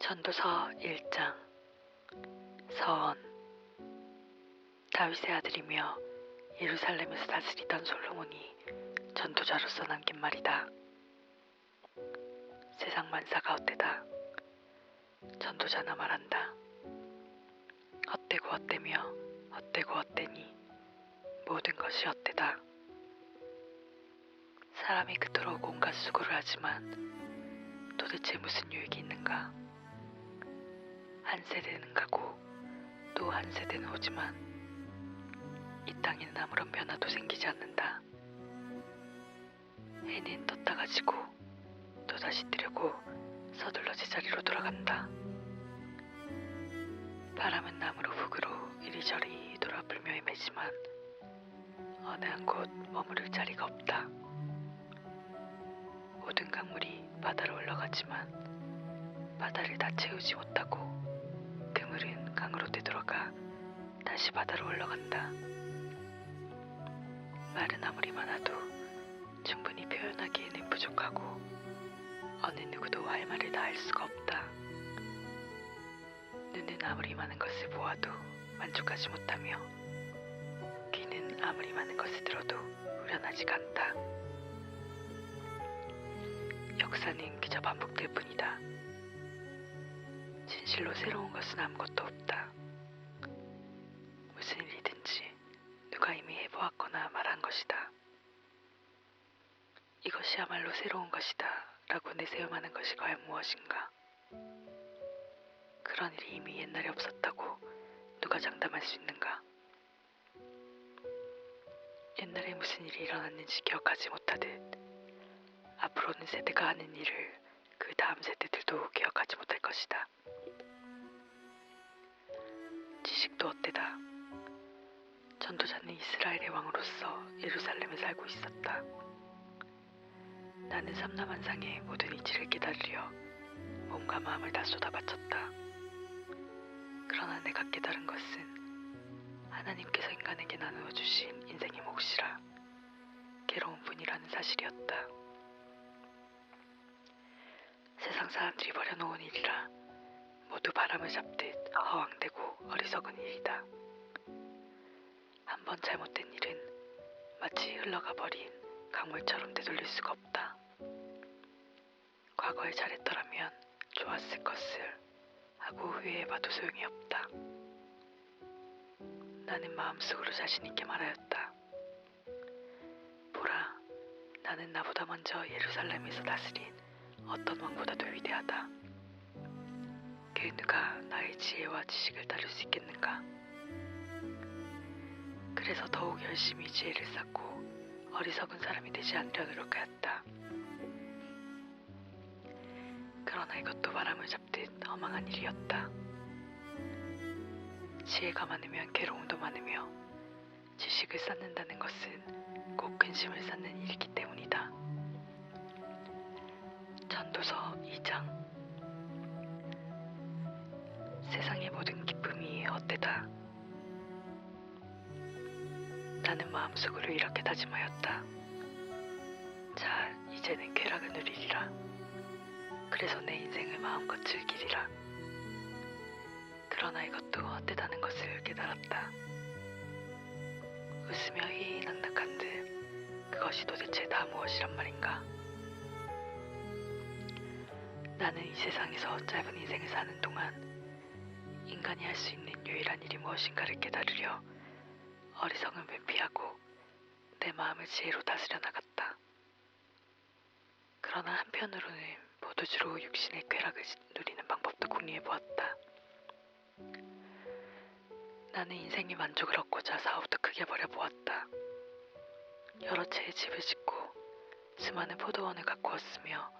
전도서 1장. 서원. 다윗의 아들이며 예루살렘에서 다스리던 솔로몬이 전도자로서 남긴 말이다. 세상 만사가 헛되다. 전도자나 말한다. 헛되고 헛되며 헛되고 헛되니 모든 것이 헛되다. 사람이 그토록 온갖 수고를 하지만 도대체 무슨 유익이 있는가? 한 세대는 가고 또 한 세대는 오지만 이 땅에는 아무런 변화도 생기지 않는다. 해는 떴다가 지고 또다시 뜨려고 서둘러 제자리로 돌아간다. 바람은 나무로 북으로 이리저리 돌아 불며 헤매지만 어느 한 곳 머무를 자리가 없다. 모든 강물이 바다로 흘러가지만 바다를 다 채우지 못하고 그물은 강으로 되돌아가 다시 바다로 흘러간다. 말은 아무리 많아도 충분히 표현하기에는 부족하고 어느 누구도 할 말을 다 할 수가 없다. 눈은 아무리 많은 것을 보아도 만족하지 못하며 귀는 아무리 많은 것을 들어도 후련하지가 않다. 역사는 그저 반복될 뿐이다. 진실로 새로운 것은 아무것도 없다. 무슨 일이든지 누가 이미 해보았거나 말한 것이다. 이것이야말로 새로운 것이다 라고 내세움하는 것이 과연 무엇인가? 그런 일이 이미 옛날에 없었다고 누가 장담할 수 있는가? 옛날에 무슨 일이 일어났는지 기억하지 못하듯 앞으로는 세대가 하는 일을 그 다음 세대들도 기억하지 못할 것이다. 지식도 헛되다. 전도자는 이스라엘의 왕으로서 예루살렘에 살고 있었다. 나는 삼라만상의 모든 이치를 깨달으려 몸과 마음을 다 쏟아바쳤다. 그러나 내가 깨달은 것은 하나님께서 인간에게 나누어 주신 인생의 몫이라 괴로운 분이라는 사실이었다. 세상 사람들이 버려놓은 일이라 모두 바람을 잡듯 허황되고 어리석은 일이다. 한번 잘못된 일은 마치 흘러가 버린 강물처럼 되돌릴 수가 없다. 과거에 잘했더라면 좋았을 것을 하고 후회해봐도 소용이 없다. 나는 마음속으로 자신있게 말하였다. 보라, 나는 나보다 먼저 예루살렘에서 다스린 어떤 왕보다도 위대하다. 그 누가 나의 지혜와 지식을 다룰 수 있겠는가? 그래서 더욱 열심히 지혜를 쌓고 어리석은 사람이 되지 않으려 노력하였다. 그러나 이것도 바람을 잡듯 허망한 일이었다. 지혜가 많으면 괴로움도 많으며 지식을 쌓는다는 것은 꼭 근심을 쌓는 일이기 때문이다. 전도서 2장. 세상의 모든 기쁨이 헛되다. 나는 마음속으로 이렇게 다짐하였다. 자, 이제는 쾌락을 누리리라. 그래서 내 인생을 마음껏 즐기리라. 그러나 이것도 헛되다는 것을 깨달았다. 웃으며 희희낙낙한들 그것이 도대체 다 무엇이란 말인가? 나는 이 세상에서 짧은 인생을 사는 동안 인간이 할 수 있는 유일한 일이 무엇인가를 깨달으려 어리석음을 회피하고 내 마음을 지혜로 다스려 나갔다. 그러나 한편으로는 포도주로 육신의 쾌락을 누리는 방법도 궁리해 보았다. 나는 인생의 만족을 얻고자 사업도 크게 벌여보았다. 여러 채의 집을 짓고 수많은 포도원을 가꾸었으며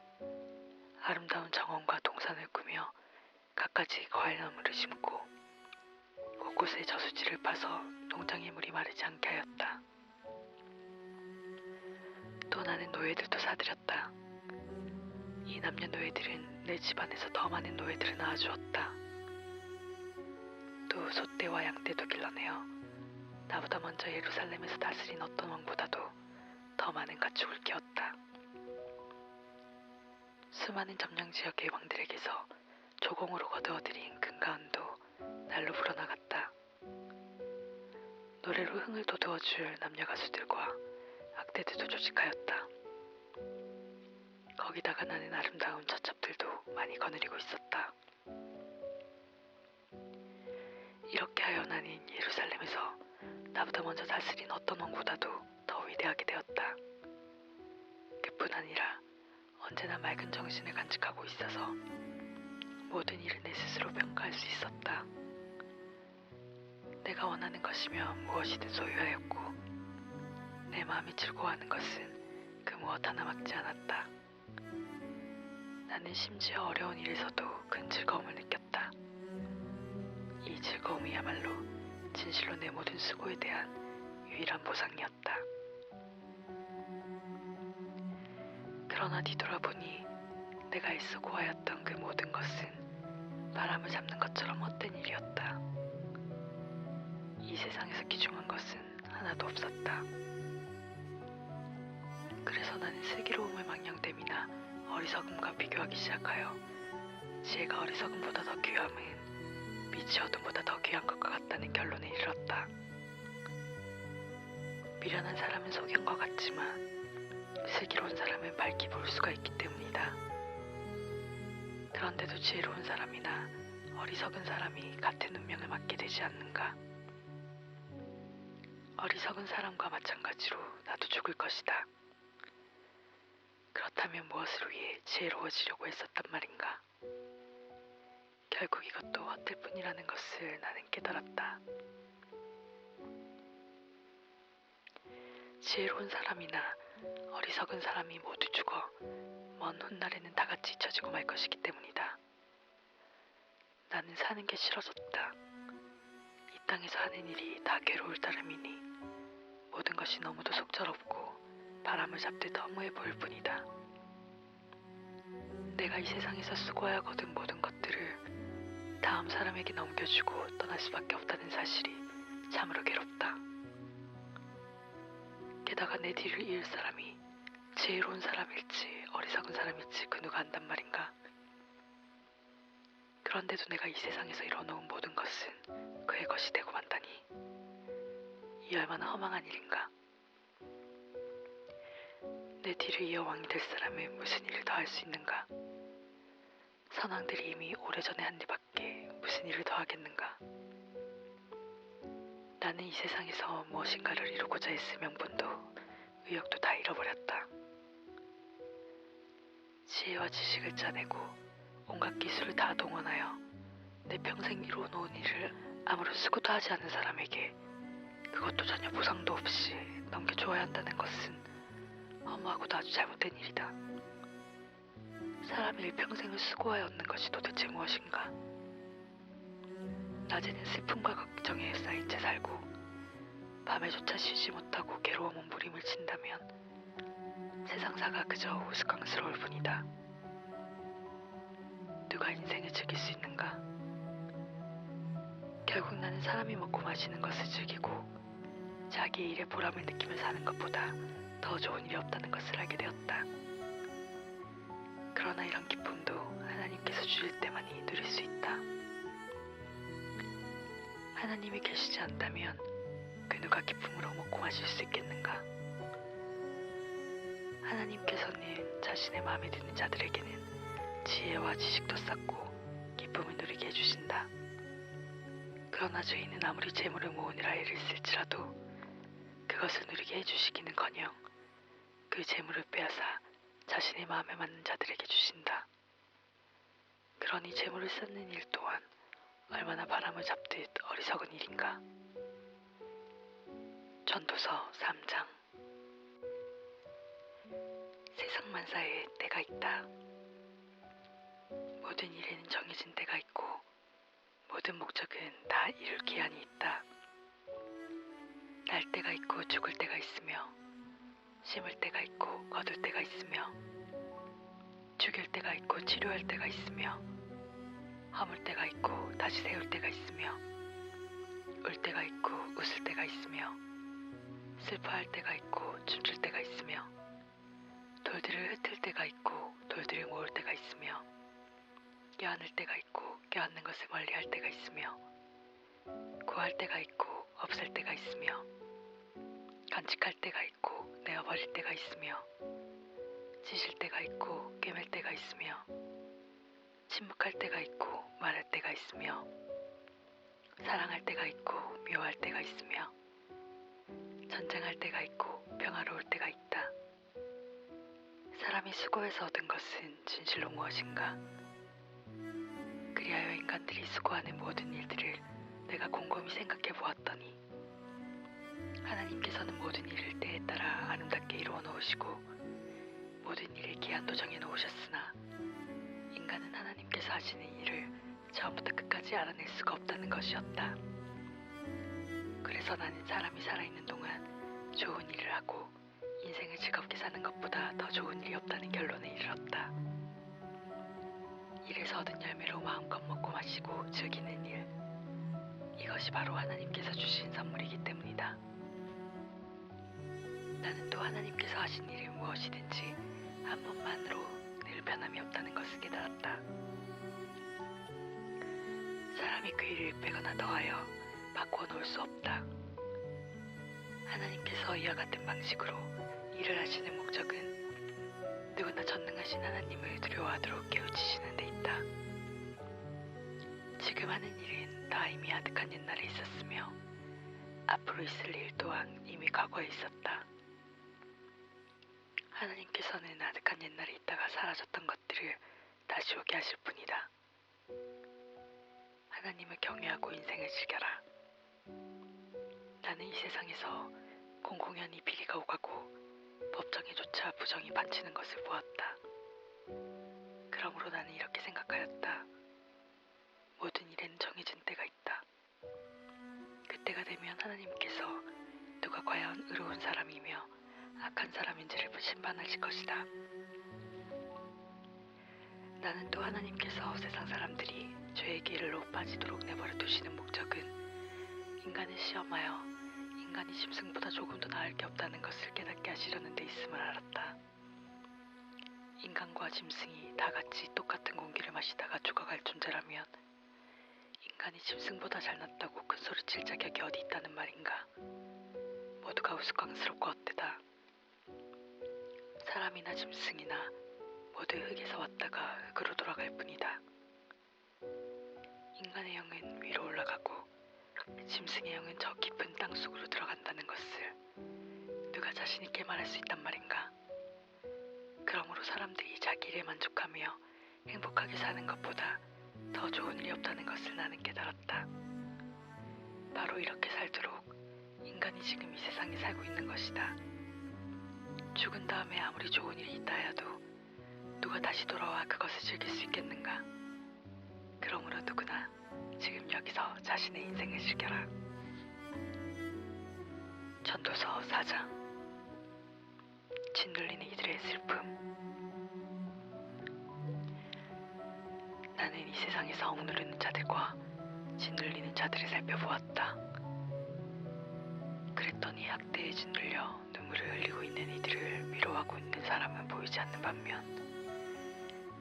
아름다운 정원과 동산을 꾸며 갖가지 과일나무를 심고 곳곳에 저수지를 파서 농장의 물이 마르지 않게 하였다. 또 나는 노예들도 사들였다. 이 남녀노예들은 내 집안에서 더 많은 노예들을 낳아주었다. 또 소떼와 양떼도 길러내어 나보다 먼저 예루살렘에서 다스린 어떤 왕보다도 더 많은 가축을 키웠다. 수많은 점령지역의 왕들에게서 조공으로 거두어들인 금가은도 날로 불어나갔다. 노래로 흥을 돋워줄 남녀 가수들과 악대들도 조직하였다. 거기다가 나는 아름다운 처첩들도 많이 거느리고 있었다. 이렇게 하여 나는 예루살렘에서 나보다 먼저 다스린 어떤 왕보다도 더 위대하게 되었다. 그뿐 아니라 언제나 맑은 정신을 간직하고 있어서 모든 일을 내 스스로 평가할 수 있었다. 내가 원하는 것이면 무엇이든 소유하였고 내 마음이 즐거워하는 것은 그 무엇 하나 막지 않았다. 나는 심지어 어려운 일에서도 큰 즐거움을 느꼈다. 이 즐거움이야말로 진실로 내 모든 수고에 대한 유일한 보상이었다. 그러나 뒤돌아보니 내가 애써 구하였던 그 모든 것은 바람을 잡는 것처럼 헛된 일이었다. 이 세상에서 귀중한 것은 하나도 없었다. 그래서 나는 슬기로움을 망령됨이나 어리석음과 비교하기 시작하여 지혜가 어리석음보다 더 귀함은 빛이 어둠보다 더 귀한 것과 같다는 결론에 이르렀다. 미련한 사람은 소경과 같지만 슬기로운 사람은 밝히 볼 수가 있기 때문이다. 그런데도 지혜로운 사람이나 어리석은 사람이 같은 운명을 맞게 되지 않는가? 어리석은 사람과 마찬가지로 나도 죽을 것이다. 그렇다면 무엇을 위해 지혜로워지려고 했었단 말인가? 결국 이것도 헛될 뿐이라는 것을 나는 깨달았다. 지혜로운 사람이나 어리석은 사람이 모두 죽어 먼 훗날에는 다 같이 잊혀지고 말 것이기 때문이다. 나는 사는 게 싫어졌다. 이 땅에서 하는 일이 다 괴로울 따름이니 모든 것이 너무도 속절없고 바람을 잡듯 허무해 보일 뿐이다. 내가 이 세상에서 수고하여 거둔 모든 것들을 다음 사람에게 넘겨주고 떠날 수밖에 없다는 사실이 참으로 괴롭다. 게다가 내 뒤를 이을 사람이 지혜로운 사람일지 어리석은 사람일지 그 누가 안단 말인가? 그런데도 내가 이 세상에서 이뤄놓은 모든 것은 그의 것이 되고 만다니 이 얼마나 허망한 일인가? 내 뒤를 이어 왕이 될 사람은 무슨 일을 더 할 수 있는가? 선왕들이 이미 오래전에 한 일밖에 무슨 일을 더 하겠는가? 나는 이 세상에서 무엇인가를 이루고자 했을 명분도 의욕도 다 잃어버렸다. 지혜와 지식을 짜내고 온갖 기술을 다 동원하여 내 평생 이루어놓은 일을 아무런 수고도 하지 않은 사람에게 그것도 전혀 보상도 없이 넘겨주어야 한다는 것은 허무하고도 아주 잘못된 일이다. 사람이 일평생을 수고하여 얻는 것이 도대체 무엇인가? 낮에는 슬픔과 걱정에 쌓인 채 살고 밤에조차 쉬지 못하고 괴로워 몸부림을 친다면 세상사가 그저 우스꽝스러울 뿐이다. 누가 인생을 즐길 수 있는가? 결국 나는 사람이 먹고 마시는 것을 즐기고 자기의 일에 보람을 느끼며 사는 것보다 더 좋은 일이 없다는 것을 알게 되었다. 그러나 이런 기쁨도 하나님께서 주실 때만이 누릴 수 있다. 하나님이 계시지 않다면 그 누가 기쁨으로 먹고 마실 수 있겠는가? 하나님께서는 자신의 마음에 드는 자들에게는 지혜와 지식도 쌓고 기쁨을 누리게 해주신다. 그러나 죄인은 아무리 재물을 모으느라 애를 쓸지라도 그것을 누리게 해주시기는커녕 그 재물을 빼앗아 자신의 마음에 맞는 자들에게 주신다. 그러니 재물을 쌓는 일 또한 얼마나 바람을 잡듯 어리석은 일인가. 전도서 3장. 세상 만사에 때가 있다. 모든 일에는 정해진 때가 있고 모든 목적은 다 이룰 기한이 있다. 날 때가 있고 죽을 때가 있으며 심을 때가 있고 거둘 때가 있으며 죽일 때가 있고 치료할 때가 있으며 허물 때가 있고 다시 세울 때가 있으며 울 때가 있고 웃을 때가 있으며 슬퍼할 때가 있고 춤출 때가 있으며 돌들을 흩을 때가 있고 돌들을 모을 때가 있으며 껴안을 때가 있고 껴안는 것을 멀리할 때가 있으며 구할 때가 있고 없앨 때가 있으며 간직할 때가 있고 내어버릴 때가 있으며 짖을 때가 있고 꿰맬 때가 있으며 침묵할 때가 있고 말할 때가 있으며 사랑할 때가 있고 미워할 때가 있으며 전쟁할 때가 있고 평화로울 때가 있다. 사람이 수고해서 얻은 것은 진실로 무엇인가? 그리하여 인간들이 수고하는 모든 일들을 내가 곰곰이 생각해 보았더니 하나님께서는 모든 일을 때에 따라 아름답게 이루어 놓으시고 모든 일에 기한도 정해 놓으셨으나 인간은 하나님께서 하시는 일을 처음부터 끝까지 알아낼 수가 없다는 것이었다. 그래서 나는 사람이 살아있는 동안 좋은 일을 하고 인생을 즐겁게 사는 것보다 더 좋은 일이 없다는 결론에 이르렀다. 일에서 얻은 열매로 마음껏 먹고 마시고 즐기는 일, 이것이 바로 하나님께서 주신 선물이기 때문이다. 나는 또 하나님께서 하신 일이 무엇이든지 한 번만으로 늘 변함이 없다는 것을 깨달았다. 사람이 그 일을 빼거나 더하여 바꾸어 놓을 수 없다. 하나님께서 이와 같은 방식으로 일을 하시는 목적은 누구나 전능하신 하나님을 두려워하도록 깨우치시는 데 있다. 지금 하는 일은 다 이미 아득한 옛날에 있었으며 앞으로 있을 일 또한 이미 과거에 있었다. 하나님께서는 아득한 옛날에 있다가 사라졌던 것들을 다시 오게 하실 뿐이다. 하나님을 경외하고 인생을 즐겨라. 나는 이 세상에서 공공연히 비리가 오가고 법정에조차 부정이 판치는 것을 보았다. 그러므로 나는 이렇게 생각하였다. 모든 일에는 정해진 때가 있다. 그때가 되면 하나님께서 누가 과연 의로운 사람이며 악한 사람인지를 심판하실 것이다. 나는 또 하나님께서 세상 사람들이 죄의 길로 빠지도록 내버려 두시는 목적은 인간을 시험하여 인간이 짐승보다 조금 더 나을 게 없다는 것을 깨닫게 하시려는 데 있음을 알았다. 인간과 짐승이 다 같이 똑같은 공기를 마시다가 죽어갈 존재라면 인간이 짐승보다 잘났다고 큰소리칠 자격이 어디 있다는 말인가? 모두가 우스꽝스럽고 헛되다. 사람이나 짐승이나 모두 흙에서 왔다가 흙으로 돌아갈 뿐이다. 인간의 영은 위로 올라가고 짐승의 영은 저 깊은 땅속으로 들어간다는 것을 누가 자신 있게 말할 수 있단 말인가? 그러므로 사람들이 자기 일에 만족하며 행복하게 사는 것보다 더 좋은 일이 없다는 것을 나는 깨달았다. 바로 이렇게 살도록 인간이 지금 이 세상에 살고 있는 것이다. 죽은 다음에 아무리 좋은 일이 있다 해도 누가 다시 돌아와 그것을 즐길 수 있겠는가? 그러므로 누구나 지금 여기서 자신의 인생을 즐겨라. 전도서 4장. 짓눌리는 이들의 슬픔. 나는 이 세상에서 억누르는 자들과 짓눌리는 자들을 살펴보았다. 그랬더니 학대에 짓눌려 눈물을 흘리고 있는 이들을 위로하고 있는 사람은 보이지 않는 반면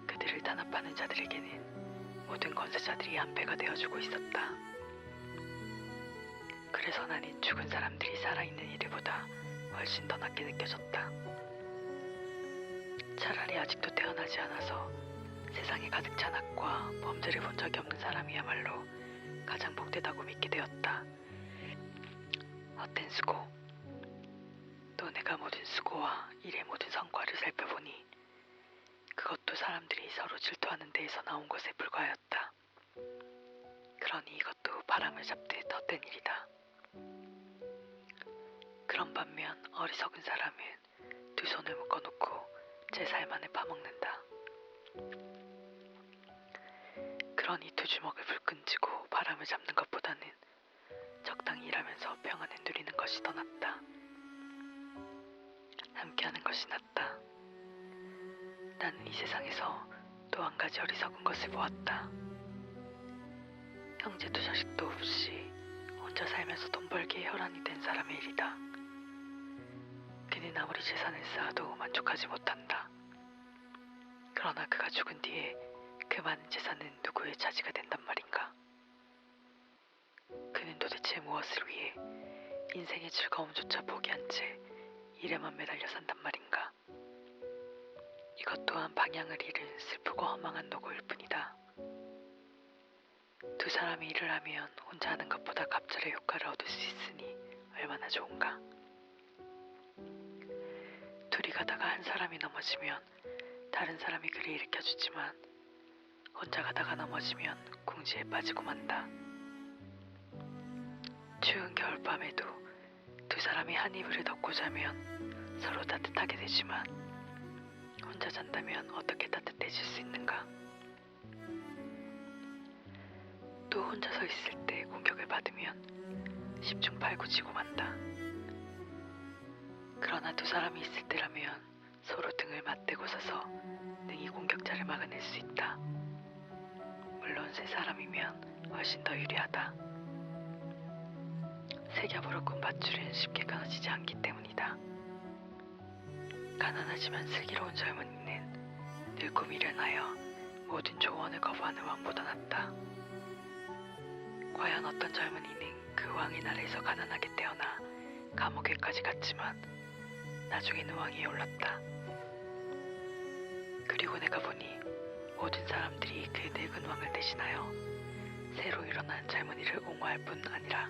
그들을 단합하는 자들에게는 모든 권세자들이 한패가 되어주고 있었다. 그래서 나는 죽은 사람들이 살아있는 이들보다 훨씬 더 낫게 느껴졌다. 차라리 아직도 태어나지 않아서 세상에 가득 찬 악과 범죄를 본 적이 없는 사람이야말로 가장 복되다고 믿게 되었다. 헛된 수고. 또 내가 모든 수고와 일의 모든 성과를 살펴보니 그것도 사람들이 서로 질투하는 데에서 나온 것에 불과하였다. 그러니 이것도 바람을 잡듯 헛된 일이다. 그런 반면 어리석은 사람은 두 손을 묶어놓고 제 살만을 파먹는다. 그러니 두 주먹을 불끈 쥐고 바람을 잡는 것보다는 적당히 일하면서 평안을 누리는 것이 더 낫다. 함께하는 것이 낫다. 나는 이 세상에서 또 한 가지 어리석은 것을 보았다. 형제도 자식도 없이 혼자 살면서 돈 벌기에 혈안이 된 사람의 일이다. 그는 아무리 재산을 쌓아도 만족하지 못한다. 그러나 그가 죽은 뒤에 그 그 많은 재산은 누구의 차지가 된단 말인가? 그는 도대체 무엇을 위해 인생의 즐거움조차 포기한 채 일에만 매달려 산단 말인가? 이것 또한 방향을 잃은 슬프고 허망한 노고일 뿐이다. 두 사람이 일을 하면 혼자 하는 것보다 갑절의 효과를 얻을 수 있으니 얼마나 좋은가? 둘이 가다가 한 사람이 넘어지면 다른 사람이 그를 일으켜주지만 혼자 가다가 넘어지면 궁지에 빠지고 만다. 추운 겨울밤에도 두 사람이 한 이불을 덮고 자면 서로 따뜻하게 되지만 혼자 잔다면 어떻게 따뜻해질 수 있는가? 또 혼자 서 있을 때 공격을 받으면 십중팔구지고 만다. 그러나 두 사람이 있을 때라면 서로 등을 맞대고 서서 능히 공격자를 막아낼 수 있다. 물론 세 사람이면 훨씬 더 유리하다. 세 겹으로 꾼 밧줄은 쉽게 끊어지지 않기 때문이다. 가난하지만 슬기로운 젊은이는 늙고 미련하여 모든 조언을 거부하는 왕보다 낫다. 과연 어떤 젊은이는 그 왕의 나라에서 가난하게 태어나 감옥에까지 갔지만 나중에는 왕위에 올랐다. 그리고 내가 보니 모든 사람들이 그 늙은 왕을 대신하여 새로 일어난 젊은이를 옹호할 뿐 아니라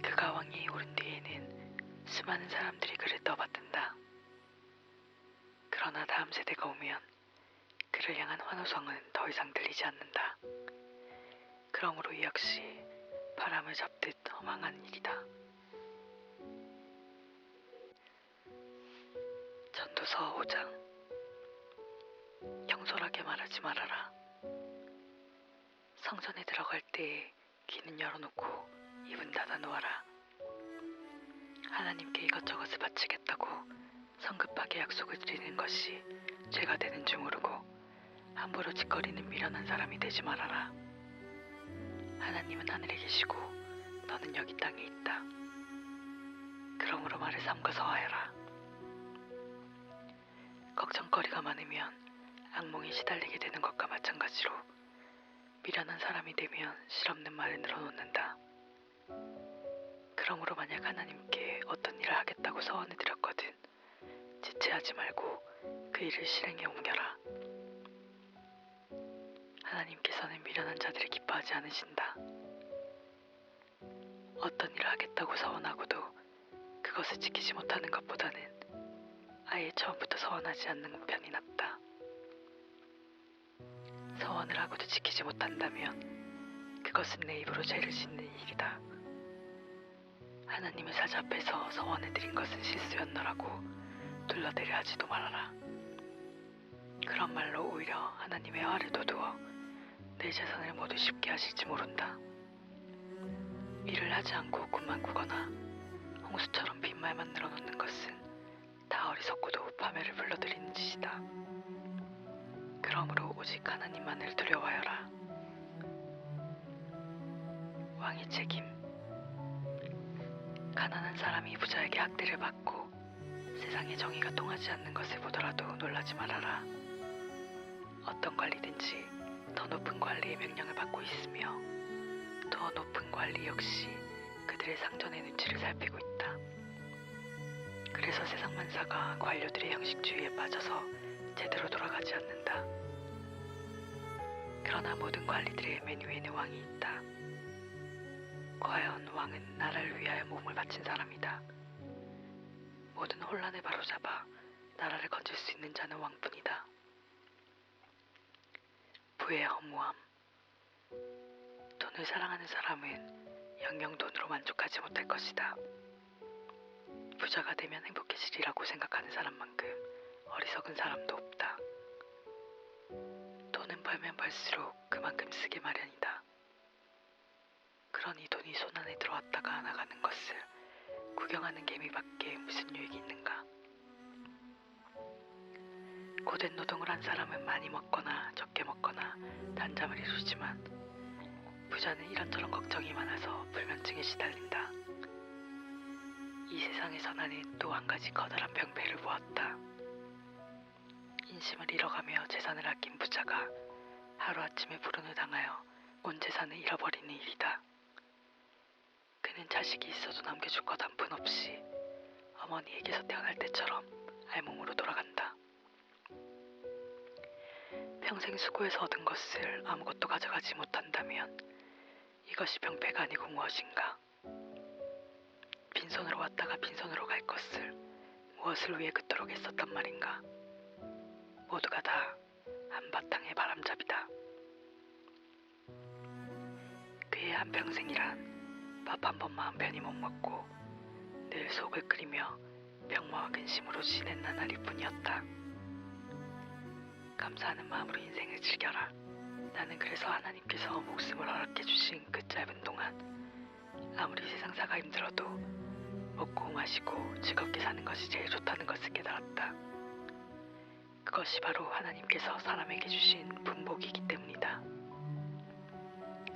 그가 왕위에 오른 뒤에는 수많은 사람들이 그를 떠받든다. 그러나 다음 세대가 오면 그를 향한 환호성은 더 이상 들리지 않는다. 그러므로 이 역시 바람을 잡듯 허망한 일이다. 전도서 5장. 경솔하게 말하지 말아라. 성전에 들어갈 때에 귀는 열어놓고 입은 닫아 놓아라. 하나님께 이것저것을 바치겠다고 성급하게 약속을 드리는 것이 죄가 되는 줄 모르고 함부로 짓거리는 미련한 사람이 되지 말아라. 하나님은 하늘에 계시고 너는 여기 땅에 있다. 그러므로 말을 삼가서 하여라. 걱정거리가 많으면 악몽에 시달리게 되는 것과 마찬가지로 미련한 사람이 되면 실없는 말을 늘어놓는다. 그러므로 만약 하나님께 어떤 일을 하겠다고 서원을 드렸거든 지체하지 말고 그 일을 실행에 옮겨라. 하나님께서는 미련한 자들을 기뻐하지 않으신다. 어떤 일을 하겠다고 서원하고도 그것을 지키지 못하는 것보다는 아예 처음부터 서원하지 않는 편이 낫다. 서원을 하고도 지키지 못한다면 그것은 내 입으로 죄를 짓는 일이다. 하나님의 사자 앞에서 서원을 드린 것은 실수였노라고 둘러대려 하지도 말아라. 그런 말로 오히려 하나님의 화를 돋우어 내 재산을 모두 쉽게 하실지 모른다. 일을 하지 않고 꿈만 꾸거나 홍수처럼 빈말만 늘어놓는 것은 다 어리석고도 파멸을 불러들이는 짓이다. 그러므로 오직 하나님만을 두려워하여라. 왕의 책임. 가난한 사람이 부자에게 학대를 받고 세상의 정의가 통하지 않는 것을 보더라도 놀라지 말아라. 어떤 관리든지 더 높은 관리의 명령을 받고 있으며 더 높은 관리 역시 그들의 상전의 눈치를 살피고 있다. 그래서 세상 만사가 관료들의 형식주의에 빠져서 제대로 돌아가지 않는다. 그러나 모든 관리들의 맨 위에는 왕이 있다. 과연 왕은 나라를 위하여 몸을 바친 사람이다. 모든 혼란을 바로잡아 나라를 건질 수 있는 자는 왕뿐이다. 부의 허무함. 돈을 사랑하는 사람은 영영 돈으로 만족하지 못할 것이다. 부자가 되면 행복해지리라고 생각하는 사람만큼 어리석은 사람도 없다. 돈은 벌면 벌수록 그만큼 쓰게 마련이다. 그러니 돈이 손 안에 들어왔다가 나가는 것을 구경하는 개미밖에 무슨 유익이 있는가? 고된 노동을 한 사람은 많이 먹거나 적게 먹거나 단잠을 이루지만 부자는 이런저런 걱정이 많아서 불면증에 시달린다. 이 세상에서 나는 또 한 가지 커다란 병폐를 보았다. 신심을 잃어가며 재산을 아낀 부자가 하루아침에 불운을 당하여 온 재산을 잃어버리는 일이다. 그는 자식이 있어도 남겨줄 것 한 푼 없이 어머니에게서 태어날 때처럼 알몸으로 돌아간다. 평생 수고해서 얻은 것을 아무것도 가져가지 못한다면 이것이 병폐가 아니고 무엇인가? 빈손으로 왔다가 빈손으로 갈 것을 무엇을 위해 그토록 애썼단 말인가? 모두가 다 한바탕의 바람잡이다. 그의 한평생이란 밥 한 번 마음 편히 못 먹고 늘 속을 끓이며 병마와 근심으로 지낸 나날일 뿐이었다. 감사하는 마음으로 인생을 즐겨라. 나는 그래서 하나님께서 목숨을 허락해 주신 그 짧은 동안 아무리 세상사가 힘들어도 먹고 마시고 즐겁게 사는 것이 제일 좋다는 것을 깨달았다. 그것이 바로 하나님께서 사람에게 주신 분복이기 때문이다.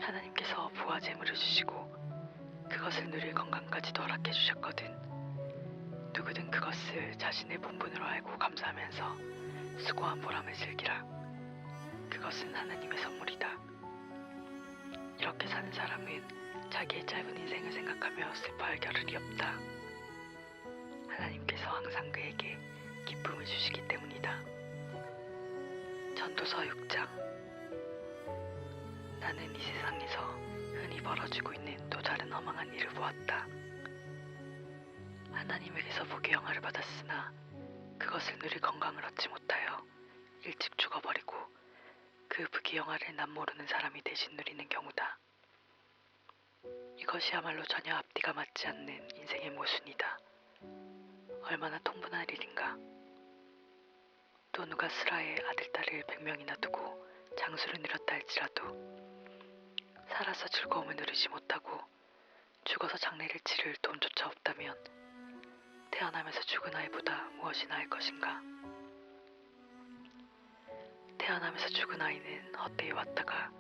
하나님께서 부와 재물을 주시고 그것을 누릴 건강까지도 허락해 주셨거든. 누구든 그것을 자신의 본분으로 알고 감사하면서 수고한 보람을 즐기라. 그것은 하나님의 선물이다. 이렇게 사는 사람은 자기의 짧은 인생을 생각하며 슬퍼할 겨를이 없다. 하나님께서 항상 그에게 기쁨을 주시기 때문이다. 전도서 6장. 나는 이 세상에서 흔히 벌어지고 있는 또 다른 허망한 일을 보았다. 하나님에게서 복의 영화를 받았으나 그것을 누릴 건강을 얻지 못하여 일찍 죽어버리고 그 복의 영화를 남모르는 사람이 대신 누리는 경우다. 이것이야말로 전혀 앞뒤가 맞지 않는 인생의 모순이다. 얼마나 통분할 일인가. 또 누가 스라의 아들, 딸을 100명이나 두고 장수를 누렸다 할지라도 살아서 즐거움을 누리지 못하고 죽어서 장례를 치를 돈조차 없다면 태어나면서 죽은 아이보다 무엇이 나을 것인가. 태어나면서 죽은 아이는 헛되이 왔다가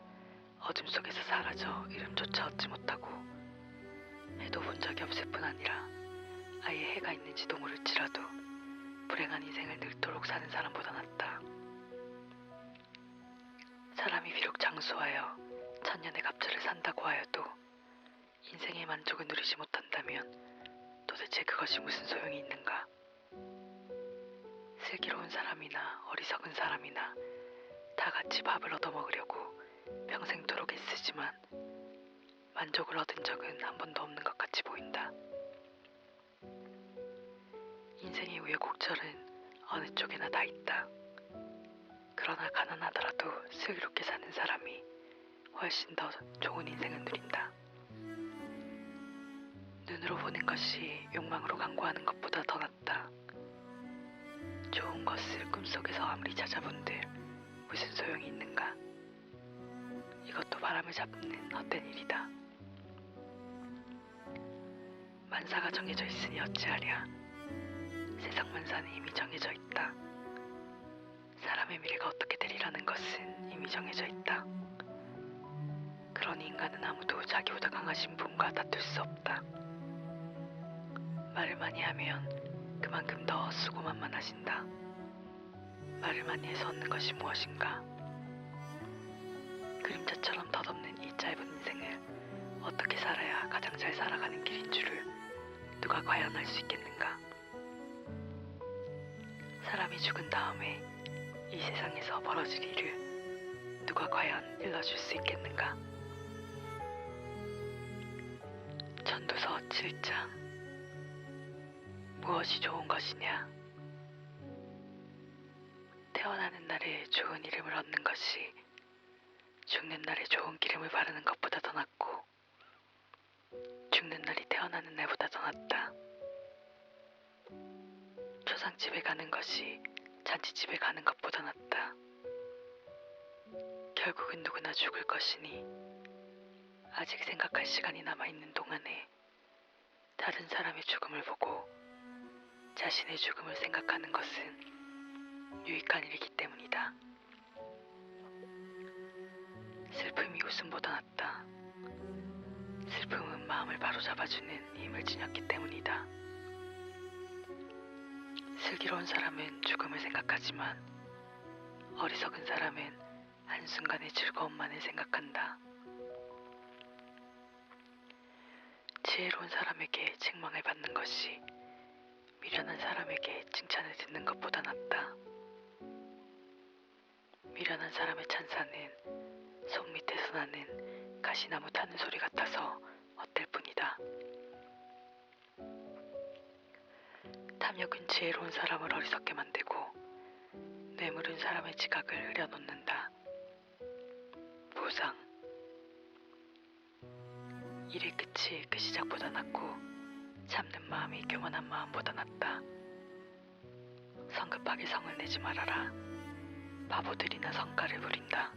어둠 속에서 사라져 이름조차 얻지 못하고 해도 본 적이 없을 뿐 아니라 아예 해가 있는지도 모를지라도 불행한 인생을 늙도록 사는 사람보다 낫다. 사람이 비록 장수하여 천년의 갑절을 산다고 하여도 인생의 만족을 누리지 못한다면 도대체 그것이 무슨 소용이 있는가? 슬기로운 사람이나 어리석은 사람이나 다 같이 밥을 얻어먹으려고 평생토록 애쓰지만 만족을 얻은 적은 한 번도 없는 것 같이 보인다. 인생의 우여곡절은 어느 쪽에나 다 있다. 그러나 가난하더라도 슬기롭게 사는 사람이 훨씬 더 좋은 인생을 누린다. 눈으로 보는 것이 욕망으로 간구하는 것보다 더 낫다. 좋은 것을 꿈속에서 아무리 찾아본들 무슨 소용이 있는가. 이것도 바람을 잡는 헛된 일이다. 만사가 정해져 있으니 어찌하랴. 세상 만사는 이미 정해져 있다. 사람의 미래가 어떻게 되리라는 것은 이미 정해져 있다. 그러니 인간은 아무도 자기보다 강하신 분과 다툴 수 없다. 말을 많이 하면 그만큼 더 수고만만하신다. 말을 많이 해서 얻는 것이 무엇인가? 그림자처럼 덧없는 이 짧은 인생을 어떻게 살아야 가장 잘 살아가는 길인 줄을 누가 과연 알 수 있겠는가? 사람이 죽은 다음에 이 세상에서 벌어질 일을 누가 과연 일러줄 수 있겠는가? 전도서 7장. 무엇이 좋은 것이냐? 태어나는 날에 좋은 이름을 얻는 것이 죽는 날에 좋은 기름을 바르는 것보다 더 낫고 죽는 날이 태어나는 날보다 더 낫다. 초상집에 가는 것이 잔치집에 가는 것보다 낫다. 결국은 누구나 죽을 것이니 아직 생각할 시간이 남아있는 동안에 다른 사람의 죽음을 보고 자신의 죽음을 생각하는 것은 유익한 일이기 때문이다. 슬픔이 웃음보다 낫다. 슬픔은 마음을 바로잡아주는 힘을 지녔기 때문이다. 슬기로운 사람은 죽음을 생각하지만 어리석은 사람은 한순간의 즐거움만을 생각한다. 지혜로운 사람에게 책망을 받는 것이 미련한 사람에게 칭찬을 듣는 것보다 낫다. 미련한 사람의 찬사는 손 밑에서 나는 가시나무 타는 소리 같아서 어떨 뿐이다. 탐욕은 지혜로운 사람을 어리석게 만들고 뇌물은 사람의 지각을 흐려놓는다. 보상. 일의 끝이 그 시작보다 낫고 참는 마음이 교만한 마음보다 낫다. 성급하게 성을 내지 말아라. 바보들이나 성가를 부린다.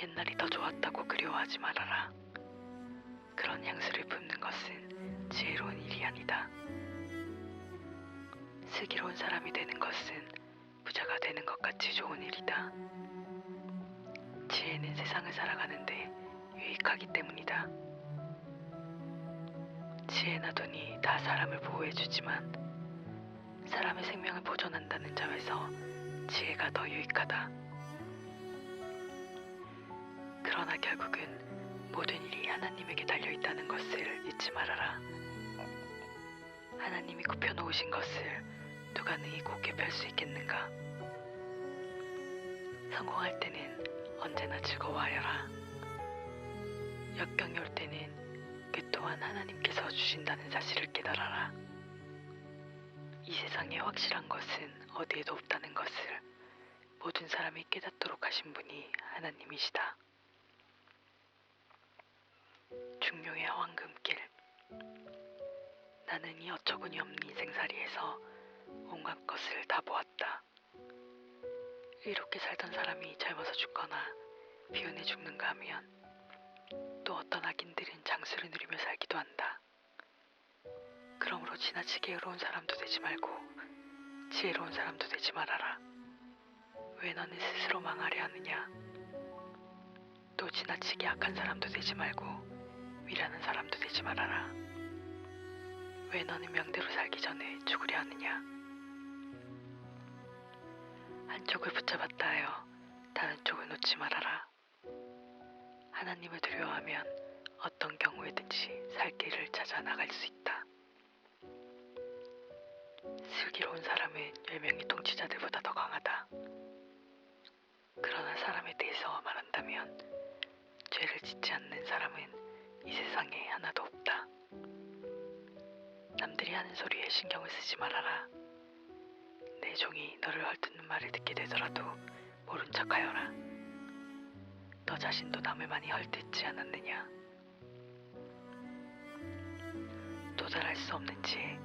옛날이 더 좋았다고 그리워하지 말아라. 그런 향수를 뿜는 것은 지혜로운 일이 아니다. 슬기로운 사람이 되는 것은 부자가 되는 것 같이 좋은 일이다. 지혜는 세상을 살아가는데 유익하기 때문이다. 지혜나 돈이 다 사람을 보호해주지만 사람의 생명을 보존한다는 점에서 지혜가 더 유익하다. 그러나 결국은 모든 일이 하나님에게 달려있다는 것을 잊지 말아라. 하나님이 굽혀놓으신 것을 누가 능히 곧게 펼 수 있겠는가? 성공할 때는 언제나 즐거워하여라. 역경이 올 때는 그 또한 하나님께서 주신다는 사실을 깨달아라. 이 세상에 확실한 것은 어디에도 없다는 것을 모든 사람이 깨닫도록 하신 분이 하나님이시다. 중용의 황금길. 나는 이 어처구니 없는 인생살이에서 온갖 것을 다 보았다. 이롭게 살던 사람이 젊어서 죽거나 비운해 죽는가 하면 또 어떤 악인들은 장수를 누리며 살기도 한다. 그러므로 지나치게 의로운 사람도 되지 말고 지혜로운 사람도 되지 말아라. 왜 너는 스스로 망하려 하느냐? 또 지나치게 악한 사람도 되지 말고 미련한 사람도 되지 말아라. 왜 너는 명대로 살기 전에 죽으려 하느냐? 한쪽을 붙잡았다 하여 다른 쪽을 놓지 말아라. 하나님을 두려워하면 어떤 경우에든지 살 길을 찾아 나갈 수 있다. 슬기로운 사람은 10명의 통치자들보다 더 강하다. 그러나 사람에 대해서 말한다면 죄를 짓지 않는 사람은 이 세상에 하나도 없다. 남들이 하는 소리에 신경을 쓰지 말아라. 내 종이 너를 헐뜯는 말을 듣게 되더라도 모른 척하여라. 너 자신도 남을 많이 헐뜯지 않았느냐? 도달할 수 없는 지혜.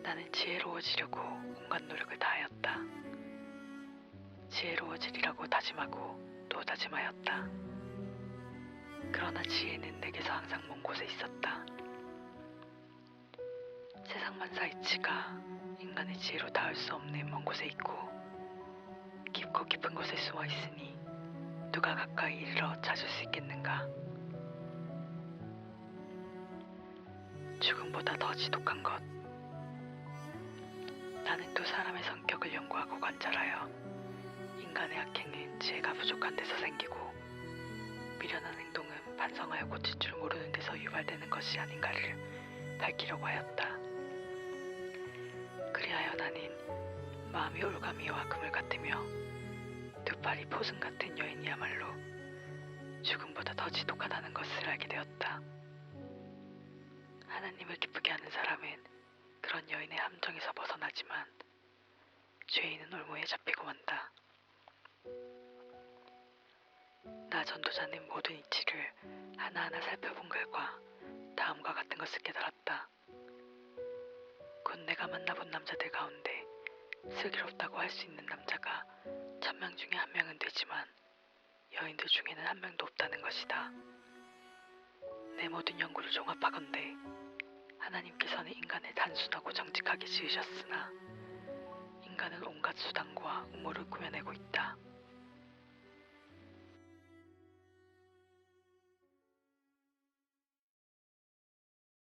나는 지혜로워지려고 온갖 노력을 다하였다. 지혜로워지리라고 다짐하고 또 다짐하였다. 그러나 지혜는 내게서 항상 먼 곳에 있었다. 세상 만사 이치가 인간의 지혜로 닿을 수 없는 먼 곳에 있고 깊고 깊은 곳에 숨어 있으니 누가 가까이 이르러 찾을 수 있겠는가? 죽음보다 더 지독한 것. 나는 또 사람의 성격을 연구하고 관찰하여 인간의 악행은 지혜가 부족한 데서 생기고 미련한 행동은 반성하여 고칠 줄 모르는 데서 유발되는 것이 아닌가를 밝히려고 하였다. 그리하여 나는 마음이 올가미와 그물 같으며 두 팔이 포승 같은 여인이야말로 죽음보다 더 지독하다는 것을 알게 되었다. 하나님을 기쁘게 하는 사람은 그런 여인의 함정에서 벗어나지만 죄인은 올무에 잡히고 만다. 나 전도자는 모든 이치를 하나하나 살펴본 결과 다음과 같은 것을 깨달았다. 곧 내가 만나본 남자들 가운데 슬기롭다고 할 수 있는 남자가 1000명 중에 1명은 되지만 여인들 중에는 1명도 없다는 것이다. 내 모든 연구를 종합하건대 하나님께서는 인간을 단순하고 정직하게 지으셨으나 인간은 온갖 수단과 음모를 꾸며내고 있다.